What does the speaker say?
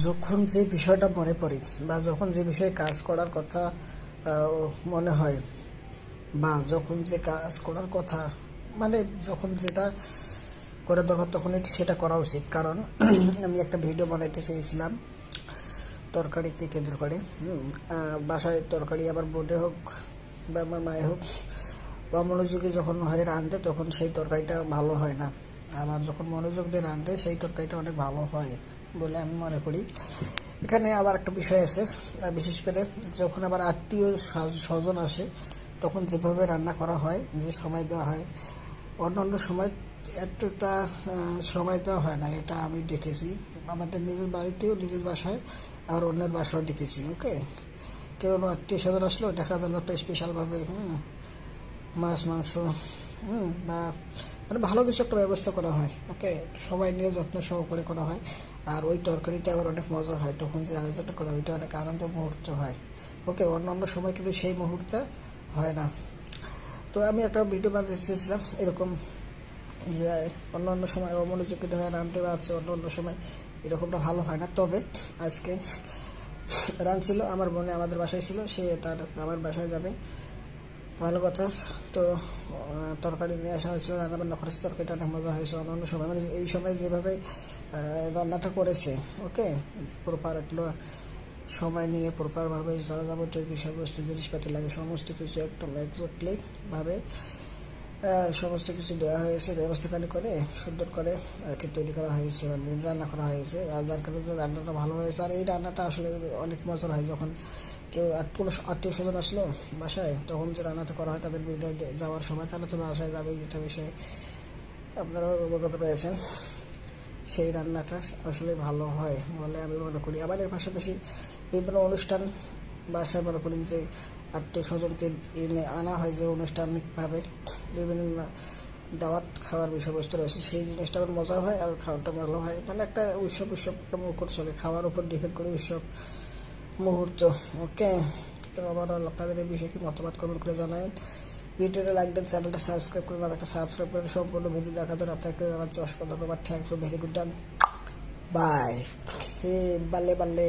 যখন যে বিষয়টা মনে পড়ে বা যখন যে বিষয়ে কাজ করার কথা মনে হয় বা যখন যে কাজ করার কথা মানে যখন যেটা করা দরকার তখন সেটা করা উচিত। কারণ আমি একটা ভিডিও বানাইতে চেয়েছিলাম তরকারিকে কেন্দ্র করে। বাসায় তরকারি আবার বোর্ডে হোক বা আমার মায়ে হোক বা মনোযোগী যখন হয় রাঁধতে তখন সেই তরকারিটা ভালো হয় না। আবার যখন মনোযোগ দিয়ে রাঁধতে সেই তরকারিটা অনেক ভালো হয় বলে আমি মনে করি। এখানে আবার একটা বিষয় আছে, বিশেষ করে যখন আবার আত্মীয় স্বজন আসে তখন যেভাবে রান্না করা হয়, যে সময় দেওয়া হয়, অন্যান্য সময় এতটা সময় দেওয়া হয় না। এটা আমি দেখেছি আমাদের নিজের বাড়িতেও, নিজের বাসায়, আর অন্যের বাসাও দেখেছি। ওকে, কেউ আত্মীয় স্বজন আসলো, দেখা গেল একটা স্পেশালভাবে মাছ মাংস বা মানে ভালো কিছু একটা ব্যবস্থা করা হয়। ওকে, সবাই নিয়ে যত্ন সহকারে করা হয়। আর ওই তরকারিটা আবার অনেক মজা হয়, তখন যে আয়োজনটা করা হয় ওইটা অনেক আনন্দ মুহূর্ত হয়। ওকে, অন্যান্য সময় কিন্তু সেই মুহূর্তে হয় না। তো আমি একটা ভিডিও বানাতে চেয়েছিলাম এরকম, যে অন্যান্য সময় অমনোযোগী হয়ে রাঁধতে পারছে, অন্য সময় এরকমটা ভালো হয় না। তবে আজকে রাঁধছিল আমার বোনে, আমাদের বাসায় ছিল, সে তার আমার বাসায় যাবে, ভালো কথা। তো তরকারি নিয়ে আসা হয়েছিল, রান্নাবান্না করেছে, তরকারিটা অনেক মজা হয়েছে। অন্যান্য সময় মানে এই সময় যেভাবে রান্নাটা করেছে, ওকে, প্রপার একটা সময় নিয়ে প্রপারভাবে যা যাবতীয় বিষয়বস্তু জিনিসপাতি লাগে সমস্ত কিছু একদম একজাক্টলি ভাবে সমস্ত কিছু দেওয়া হয়েছে, ব্যবস্থাখানি করে সুন্দর করে আর কি তৈরি করা হয়েছে, রান্না করা হয়েছে। আর যার কারণে রান্নাটা ভালো হয়েছে। আর এই রান্নাটা আসলে অনেক মজার হয় যখন কেউ কোনো আত্মীয় স্বজন আসলো বাসায়, তখন যে রান্নাটা করা হয় তাদের বিদায় যাওয়ার সময়, তারা তো বাসায় যাবে, এটা বিষয়ে আপনারা অবগত রয়েছেন। সেই রান্নাটা আসলে ভালো হয় বলে আমি মনে করি। আবার এর পাশাপাশি বিভিন্ন অনুষ্ঠান বাসায় মনে করি যে আত্মীয় স্বজনকে এনে আনা হয়, যে আনুষ্ঠানিকভাবে বিভিন্ন দাওয়াত খাওয়ার বিষয়বস্তু রয়েছে, সেই জিনিসটা আবার মজার হয় আর খাওয়াটা ভালো হয়। মানে একটা উৎসব মুখর চলে, খাওয়ার উপর ডিপেন্ড করে উৎসব মুহূর্ত। ওকে, তো আবার আপনাদের এই বিষয়ে কি মতামত কমেন্ট করে জানাবেন। ভিডিওটা লাইক দেন, চ্যানেলটা সাবস্ক্রাইব করুন, আর একটা সাবস্ক্রাইব করে সম্পূর্ণ ভিডিও দেখার জন্য আপনাকে জানাচ্ছি অসংখ্য ধন্যবাদ। Thank you, very good done, bye. হে বাল্লে বাল্লে।